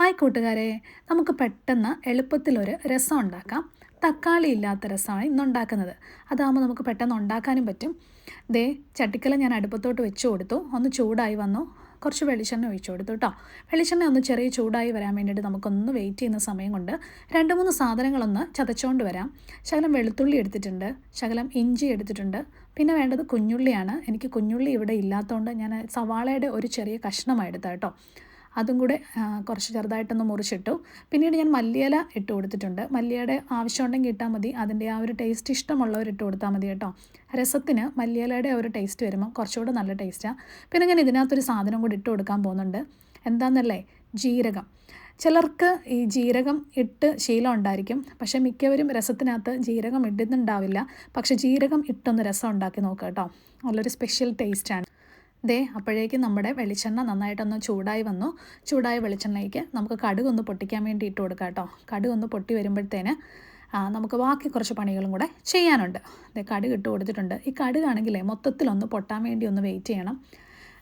Hi കൂട്ടുകാരെ, നമുക്ക് പെട്ടെന്ന് എളുപ്പത്തിലൊരു രസം ഉണ്ടാക്കാം. തക്കാളി ഇല്ലാത്ത രസമാണ് ഇന്നുണ്ടാക്കുന്നത്. അതാകുമ്പോൾ നമുക്ക് പെട്ടെന്ന് ഉണ്ടാക്കാനും പറ്റും. ദേ ചട്ടിക്കല ഞാൻ അടുപ്പത്തോട്ട് വെച്ച് കൊടുത്തു. ഒന്ന് ചൂടായി വന്നു. കുറച്ച് വെളിച്ചെണ്ണ ഒഴിച്ചു കൊടുത്തു കേട്ടോ. വെളിച്ചെണ്ണ ഒന്ന് ചെറിയ ചൂടായി വരാൻ വേണ്ടിയിട്ട് നമുക്കൊന്ന് വെയിറ്റ് ചെയ്യുന്ന സമയം കൊണ്ട് 2-3 സാധനങ്ങളൊന്ന് ചതച്ചുകൊണ്ട് വരാം. ശകലം വെളുത്തുള്ളി എടുത്തിട്ടുണ്ട്, ശകലം ഇഞ്ചി എടുത്തിട്ടുണ്ട്, പിന്നെ വേണ്ടത് കുഞ്ഞുള്ളിയാണ്. എനിക്ക് കുഞ്ഞുള്ളി ഇവിടെ ഇല്ലാത്തതുകൊണ്ട് ഞാൻ സവാളയുടെ ഒരു ചെറിയ കഷ്ണമാണ് എടുത്തത് കേട്ടോ. അതും കൂടെ കുറച്ച് ചെറുതായിട്ടൊന്ന് മുറിച്ചിട്ടു. പിന്നീട് ഞാൻ മല്ലിയില ഇട്ട് കൊടുത്തിട്ടുണ്ട്. മല്ലിയുടെ ആവശ്യമുണ്ടെങ്കിൽ ഇട്ടാൽ മതി. അതിൻ്റെ ആ ഒരു ടേസ്റ്റ് ഇഷ്ടമുള്ളവർ ഇട്ട് കൊടുത്താൽ മതി കേട്ടോ. രസത്തിന് മല്ലിയിലയുടെ ഒരു ടേസ്റ്റ് വരുമ്പോൾ കുറച്ചുകൂടെ നല്ല ടേസ്റ്റാണ്. പിന്നെ ഞാൻ ഇതിനകത്തൊരു സാധനം കൂടി ഇട്ട് കൊടുക്കാൻ പോകുന്നുണ്ട്. എന്താണെന്നല്ലേ, ജീരകം. ചിലർക്ക് ഈ ജീരകം ഇട്ട് ശീലം ഉണ്ടായിരിക്കും, പക്ഷേ മിക്കവരും രസത്തിനകത്ത് ജീരകം ഇടുന്നുണ്ടാവില്ല. പക്ഷേ ജീരകം ഇട്ടൊന്ന് രസം ഉണ്ടാക്കി നോക്കുക കേട്ടോ. നല്ലൊരു സ്പെഷ്യൽ ടേസ്റ്റാണ്. അപ്പോഴേക്കും നമ്മുടെ വെളിച്ചെണ്ണ നന്നായിട്ടൊന്ന് ചൂടായി വന്നു. ചൂടായ വെളിച്ചെണ്ണയ്ക്ക് നമുക്ക് കടുകൊന്ന് പൊട്ടിക്കാൻ വേണ്ടി ഇട്ട് കൊടുക്കാം കേട്ടോ. കടുകൊന്ന് പൊട്ടി വരുമ്പോഴത്തേന് നമുക്ക് ബാക്കി കുറച്ച് പണികളും കൂടെ ചെയ്യാനുണ്ട്. കടുക് ഇട്ട് കൊടുത്തിട്ടുണ്ട്. ഈ കടുകാണെങ്കിലേ മൊത്തത്തിലൊന്ന് പൊട്ടാൻ വേണ്ടി ഒന്ന് വെയിറ്റ് ചെയ്യണം.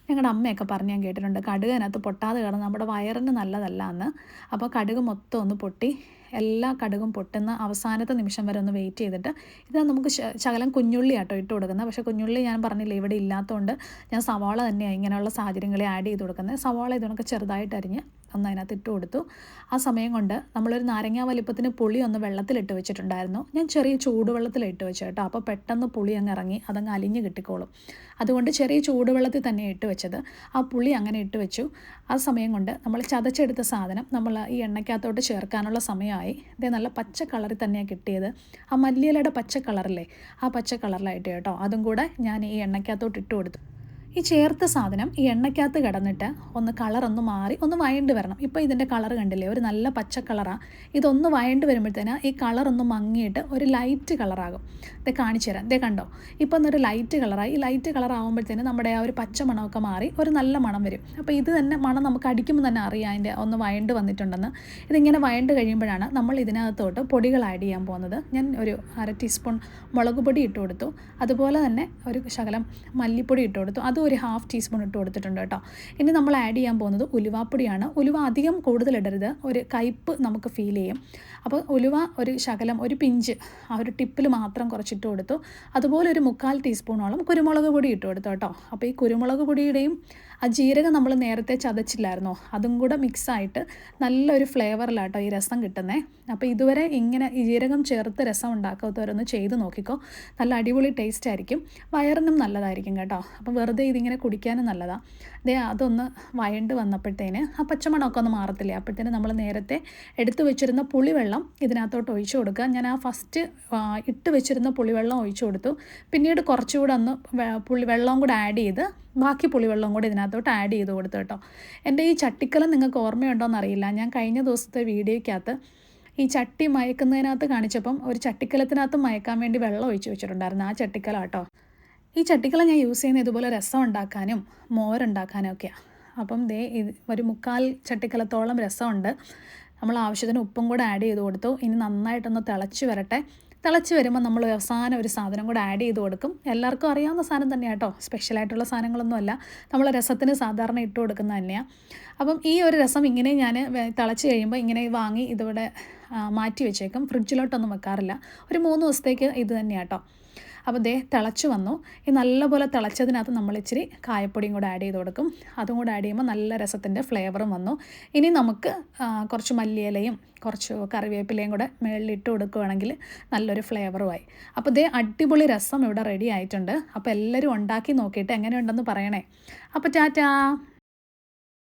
ഞങ്ങളുടെ അമ്മയൊക്കെ പറഞ്ഞ് ഞാൻ കേട്ടിട്ടുണ്ട്, കടുക് അതിനകത്ത് പൊട്ടാതെ കിടന്ന് നമ്മുടെ വയറിന് നല്ലതല്ല എന്ന്. അപ്പോൾ കടുക് മൊത്തം ഒന്ന് പൊട്ടി, എല്ലാ കടുകും പൊട്ടുന്ന അവസാനത്തെ നിമിഷം വരെ ഒന്ന് വെയിറ്റ് ചെയ്തിട്ട് ഇത് നമുക്ക് ശകലം കുഞ്ഞുള്ളി ആട്ടോ ഇട്ട് കൊടുക്കുന്നത്. പക്ഷേ കുഞ്ഞുള്ളി ഞാൻ പറഞ്ഞില്ല ഇവിടെ ഇല്ലാത്തതുകൊണ്ട് ഞാൻ സവാള തന്നെയാണ് ഇങ്ങനെയുള്ള സാഹചര്യങ്ങളിൽ ആഡ് ചെയ്ത് കൊടുക്കുന്നത്. സവാള ഇതൊക്കെ ചെറുതായിട്ട് അരിഞ്ഞ് ഒന്ന് അതിനകത്ത് ഇട്ട് കൊടുത്തു. ആ സമയം കൊണ്ട് നമ്മളൊരു നാരങ്ങ വലിപ്പത്തിന് പുളി ഒന്ന് വെള്ളത്തിലിട്ട് വെച്ചിട്ടുണ്ടായിരുന്നു. ഞാൻ ചെറിയ ചൂടുവെള്ളത്തിലിട്ട് വെച്ചു കേട്ടോ. അപ്പോൾ പെട്ടെന്ന് പുളി അങ്ങ് ഇറങ്ങി അതങ്ങ് അലിഞ്ഞ് കിട്ടിക്കോളും. അതുകൊണ്ട് ചെറിയ ചൂടുവെള്ളത്തിൽ തന്നെ ഇട്ട് വെച്ചത്. ആ പുളി അങ്ങനെ ഇട്ട് വെച്ചു. ആ സമയം കൊണ്ട് നമ്മൾ ചതച്ചെടുത്ത സാധനം നമ്മൾ ഈ എണ്ണയ്ക്കകത്തോട്ട് ചേർക്കാനുള്ള സമയമായി. ഇത് നല്ല പച്ച കളറിൽ തന്നെയാണ് കിട്ടിയത്. ആ മല്ലിയിലയുടെ പച്ച കളറില്ലേ, ആ പച്ച കളറിലായിട്ട് കേട്ടോ. അതും കൂടെ ഞാൻ ഈ എണ്ണയ്ക്കകത്തോട്ട് ഇട്ട് കൊടുത്തു. ഈ ചേർത്ത സാധനം ഈ എണ്ണയ്ക്കകത്ത് കിടന്നിട്ട് ഒന്ന് കളറൊന്ന് മാറി ഒന്ന് വഴണ്ട് വരണം. ഇപ്പോൾ ഇതിൻ്റെ കളർ കണ്ടില്ലേ, ഒരു നല്ല പച്ച കളറാണ്. ഇതൊന്ന് വഴണ്ട് വരുമ്പോഴത്തേന് ഈ കളറൊന്ന് മങ്ങിയിട്ട് ഒരു ലൈറ്റ് കളറാകും. ഇത് കാണിച്ചു തരാം. ഇതേ കണ്ടോ, ഇപ്പോൾ ഒന്നൊരു ലൈറ്റ് കളറായി. ഈ ലൈറ്റ് കളർ ആകുമ്പോഴത്തേന് നമ്മുടെ ആ ഒരു പച്ച മണമൊക്കെ മാറി ഒരു നല്ല മണം വരും. അപ്പോൾ ഇത് തന്നെ മണം നമുക്ക് അടിക്കുമ്പോൾ തന്നെ അറിയാം അതിൻ്റെ ഒന്ന് വഴണ്ട് വന്നിട്ടുണ്ടെന്ന്. ഇതിങ്ങനെ വഴണ്ട് കഴിയുമ്പോഴാണ് നമ്മൾ ഇതിനകത്തോട്ട് പൊടികൾ ആഡ് ചെയ്യാൻ പോകുന്നത്. ഞാൻ ഒരു 1/2 ടീസ്പൂൺ മുളക് പൊടി ഇട്ട് കൊടുത്തു. അതുപോലെ തന്നെ ഒരു ശകലം മല്ലിപ്പൊടി ഇട്ട് കൊടുത്തു. അതും ഒരു 1/2 ടീസ്പൂൺ ഇട്ട് കൊടുത്തിട്ടുണ്ട് കേട്ടോ. ഇനി നമ്മൾ ആഡ് ചെയ്യാൻ പോകുന്നത് ഉലുവാപ്പൊടിയാണ്. ഉലുവ അധികം കൂടുതലിടരുത്, ഒരു കയ്പ്പ് നമുക്ക് ഫീൽ ചെയ്യും. അപ്പോൾ ഉലുവ ഒരു ശകലം, ഒരു പിഞ്ച് ആ ഒരു ടിപ്പിൽ മാത്രം കുറച്ചിട്ട് കൊടുത്തു. അതുപോലെ ഒരു 1/4 ടീസ്പൂണോളം കുരുമുളക് പൊടി ഇട്ട് കൊടുത്തു കേട്ടോ. അപ്പോൾ ഈ കുരുമുളക് പൊടിയുടെയും ആ ജീരകം നമ്മൾ നേരത്തെ ചതച്ചില്ലായിരുന്നോ, അതും കൂടെ മിക്സായിട്ട് നല്ലൊരു ഫ്ലേവറിലാട്ടോ ഈ രസം കിട്ടുന്നത്. അപ്പോൾ ഇതുവരെ ഇങ്ങനെ ഈ ജീരകം ചേർത്ത് രസം ഉണ്ടാക്കാത്തവരൊന്ന് ചെയ്ത് നോക്കിക്കോ. നല്ല അടിപൊളി ടേസ്റ്റ് ആയിരിക്കും, വയറിനും നല്ലതായിരിക്കും കേട്ടോ. അപ്പോൾ വെറുതെ ഇതിങ്ങനെ കുടിക്കാനും നല്ലതാണ്. അതൊന്ന് വഴണ്ട് വന്നപ്പോഴത്തേന് ആ പച്ചമണമൊക്കെ ഒന്ന് മാറത്തില്ലേ, അപ്പോഴത്തേന് നമ്മൾ നേരത്തെ എടുത്തു വെച്ചിരുന്ന പുളിവെള്ളം ഇതിനകത്തോട്ട് ഒഴിച്ചു കൊടുക്കുക. ഞാൻ ആ ഫസ്റ്റ് ഇട്ട് വെച്ചിരുന്ന പുളിവെള്ളം ഒഴിച്ചു കൊടുത്തു. പിന്നീട് കുറച്ചുകൂടെ ഒന്ന് പുളിവെള്ളം കൂടെ ആഡ് ചെയ്ത് ബാക്കി പുളിവെള്ളം കൂടി ഇതിനകത്തോട്ട് ആഡ് ചെയ്ത് കൊടുത്തു കേട്ടോ. എൻ്റെ ഈ ചട്ടിക്കലം നിങ്ങൾക്ക് ഓർമ്മയുണ്ടോയെന്ന് അറിയില്ല. ഞാൻ കഴിഞ്ഞ ദിവസത്തെ വീഡിയോയ്ക്കകത്ത് ഈ ചട്ടി മയക്കുന്നതിനകത്ത് കാണിച്ചപ്പം ഒരു ചട്ടിക്കലത്തിനകത്ത് മയക്കാൻ വേണ്ടി വെള്ളം ഒഴിച്ച് വെച്ചിട്ടുണ്ടായിരുന്നു. ആ ചട്ടിക്കല കേട്ടോ. ഈ ചട്ടിക്കല ഞാൻ യൂസ് ചെയ്യുന്നത് ഇതുപോലെ രസം ഉണ്ടാക്കാനും മോരുണ്ടാക്കാനും ഒക്കെയാണ്. അപ്പം ഒരു 1/4 ചട്ടിക്കലത്തോളം രസമുണ്ട്. നമ്മൾ ആവശ്യത്തിന് ഉപ്പും കൂടെ ആഡ് ചെയ്ത് കൊടുത്തു. ഇനി നന്നായിട്ടൊന്ന് തിളച്ച് വരട്ടെ. തിളച്ച് വരുമ്പോൾ നമ്മൾ അവസാനം ഒരു സാധനം കൂടെ ആഡ് ചെയ്ത് കൊടുക്കും. എല്ലാവർക്കും അറിയാവുന്ന സാധനം തന്നെയാണ് കേട്ടോ, സ്പെഷ്യലായിട്ടുള്ള സാധനങ്ങളൊന്നുമല്ല. നമ്മൾ രസത്തിന് സാധാരണ ഇട്ട് കൊടുക്കുന്നത് തന്നെയാണ്. അപ്പം ഈ ഒരു രസം ഇങ്ങനെ ഞാൻ തിളച്ച് കഴിയുമ്പോൾ ഇങ്ങനെ വാങ്ങി ഇതിവിടെ മാറ്റി വെച്ചേക്കും. ഫ്രിഡ്ജിലോട്ടൊന്നും വെക്കാറില്ല. ഒരു 3 ദിവസത്തേക്ക് ഇത് തന്നെയാണ് കേട്ടോ. അപ്പോൾ തിളച്ച് വന്നു. ഈ നല്ലപോലെ തിളച്ചതിനകത്ത് നമ്മൾ ഇച്ചിരി കായപ്പൊടിയും കൂടെ ആഡ് ചെയ്ത് കൊടുക്കും. അതും കൂടെ ആഡ് ചെയ്യുമ്പോൾ നല്ല രസത്തിൻ്റെ ഫ്ലേവറും വന്നു. ഇനി നമുക്ക് കുറച്ച് മല്ലിയിലയും കുറച്ച് കറിവേപ്പിലയും കൂടെ മുകളിലിട്ട് കൊടുക്കുകയാണെങ്കിൽ നല്ലൊരു ഫ്ലേവറുമായി. അപ്പോൾ അടിപൊളി രസം ഇവിടെ റെഡി ആയിട്ടുണ്ട്. അപ്പോൾ എല്ലാവരും ഉണ്ടാക്കി നോക്കിയിട്ട് എങ്ങനെയുണ്ടെന്ന് പറയണേ. അപ്പോൾ ടാറ്റാ.